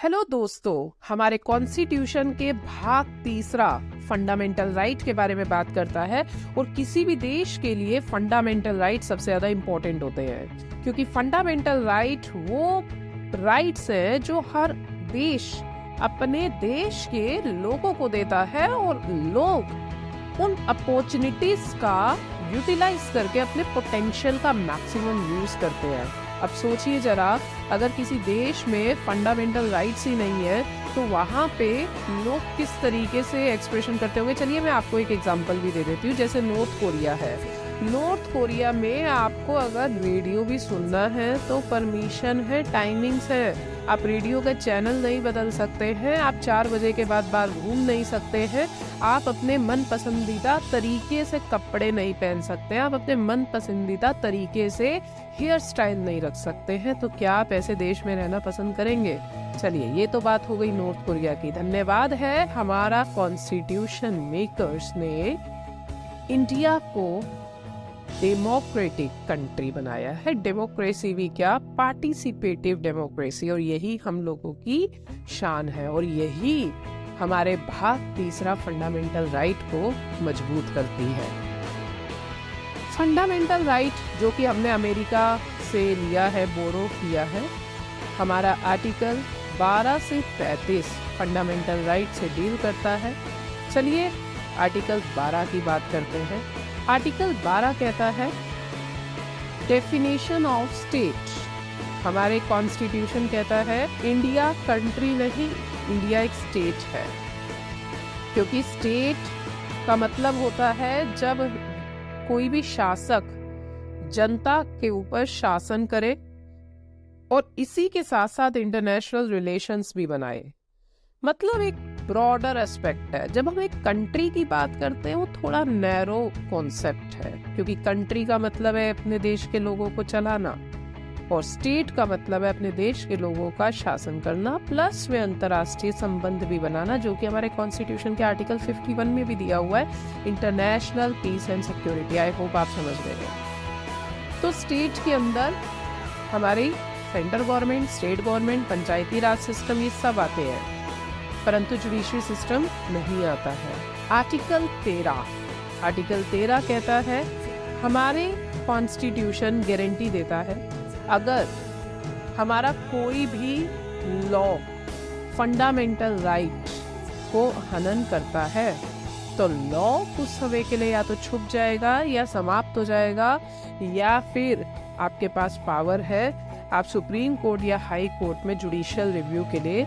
Hello दोस्तों, हमारे constitution के भाग तीसरा फंडामेंटल राइट के बारे में बात करता है। और किसी भी देश के लिए फंडामेंटल राइट सबसे ज्यादा इम्पोर्टेंट होते हैं, क्योंकि फंडामेंटल राइट वो राइट्स है जो हर देश अपने देश के लोगों को देता है और लोग उन अपॉर्चुनिटीज का यूटिलाइज करके अपने पोटेंशियल का मैक्सिमम यूज करते हैं। अब सोचिए जरा, अगर किसी देश में फंडामेंटल राइट्स ही नहीं है तो वहाँ पे लोग किस तरीके से एक्सप्रेशन करते होंगे। चलिए मैं आपको एक एग्जांपल भी दे देती हूँ। जैसे नॉर्थ कोरिया है, नॉर्थ कोरिया में आपको अगर रेडियो भी सुनना है तो परमिशन है, टाइमिंग्स है। आप रेडियो का चैनल नहीं बदल सकते हैं, आप 4 बजे के बाद बाहर घूम नहीं सकते हैं, आप अपने मन पसंदीदा तरीके से कपड़े नहीं पहन सकते, आप अपने मन पसंदीदा तरीके से हेयर स्टाइल नहीं रख सकते हैं। तो क्या आप ऐसे देश में रहना पसंद करेंगे? चलिए, ये तो बात हो गई नॉर्थ कोरिया की। धन्यवाद है हमारा कॉन्स्टिट्यूशन मेकर्स ने इंडिया को डेमोक्रेटिक कंट्री बनाया है। डेमोक्रेसी भी क्या, पार्टिसिपेटिव डेमोक्रेसी, और यही हम लोगों की शान है और यही हमारे भाग तीसरा फंडामेंटल राइट को मजबूत करती है। फंडामेंटल राइट जो कि हमने अमेरिका से लिया है, बोरो किया है, हमारा आर्टिकल 12 से 35 फंडामेंटल राइट से डील करता है। चलिए आर्टिकल 12 की बात करते हैं। आर्टिकल 12 कहता है डेफिनेशन ऑफ स्टेट। हमारे कॉन्स्टिट्यूशन कहता है इंडिया कंट्री नहीं, इंडिया एक स्टेट है, क्योंकि स्टेट का मतलब होता है जब कोई भी शासक जनता के ऊपर शासन करे और इसी के साथ साथ इंटरनेशनल रिलेशंस भी बनाए। मतलब एक ब्रॉडर एस्पेक्ट है। जब हम एक कंट्री की बात करते हैं वो थोड़ा नैरो कॉन्सेप्ट है, क्योंकि कंट्री का मतलब है अपने देश के लोगों को चलाना और स्टेट का मतलब है अपने देश के लोगों का शासन करना, प्लस में अंतर्राष्ट्रीय संबंध भी बनाना, जो कि हमारे कॉन्स्टिट्यूशन के आर्टिकल 51 में भी दिया हुआ है, international peace and security. I hope आप समझ गए। तो स्टेट के अंदर हमारी central government, state government, Panchayati Raj system, ये सब आते हैं, परंतु जुडिशरी सिस्टम नहीं आता है। आर्टिकल 13 कहता है हमारे कॉन्स्टिट्यूशन गारंटी देता है अगर हमारा कोई भी लॉ फंडामेंटल राइट को हनन करता है तो लॉ कुछ समय के लिए या तो छुप जाएगा या समाप्त हो जाएगा, या फिर आपके पास पावर है, आप सुप्रीम कोर्ट या हाई कोर्ट में जुडिशियल रिव्यू के लिए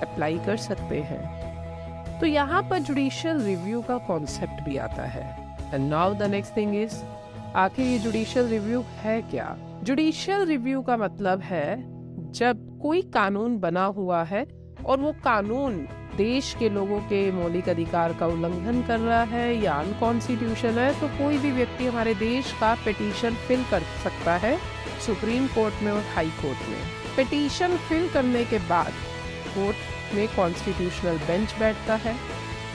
अप्लाई कर सकते हैं। तो यहाँ पर जुडिशियल रिव्यू का कॉन्सेप्ट भी आता है। And now the next thing is, आखिर ये जुडिशियल रिव्यू है क्या? जुडिशियल रिव्यू का मतलब है जब कोई कानून बना हुआ है और वो कानून देश के लोगों के मौलिक अधिकार का उल्लंघन कर रहा है या अनकॉन्स्टिट्यूशनल है, तो कोई भी व्यक्ति हमारे देश का पिटीशन फिल कर सकता है सुप्रीम कोर्ट में और हाई कोर्ट में। पिटीशन फिल करने के बाद कोर्ट में कॉन्स्टिट्यूशनल बेंच बैठता है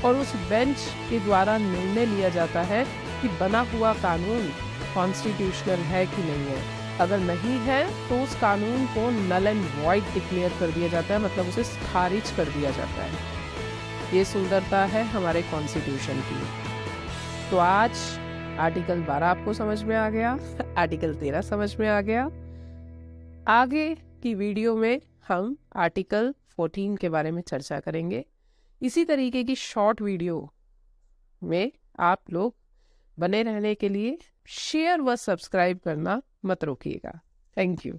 और उस बेंच के द्वारा निर्णय लिया जाता है कि बना हुआ कानून कॉन्स्टिट्यूशनल है कि नहीं है। अगर नहीं है तो उस कानून को नल एंड वॉइड डिक्लेयर कर दिया जाता है, मतलब उसे खारिज कर दिया जाता है। ये सुंदरता है हमारे कॉन्स्टिट्यूशन की। तो आज आर्टिकल 12 आपको समझ में आ गया, आर्टिकल 13 समझ में आ गया। आगे की वीडियो में हम आर्टिकल 14 के बारे में चर्चा करेंगे। इसी तरीके की शॉर्ट वीडियो में आप लोग बने रहने के लिए शेयर व सब्सक्राइब करना मत रोकिएगा। Thank you.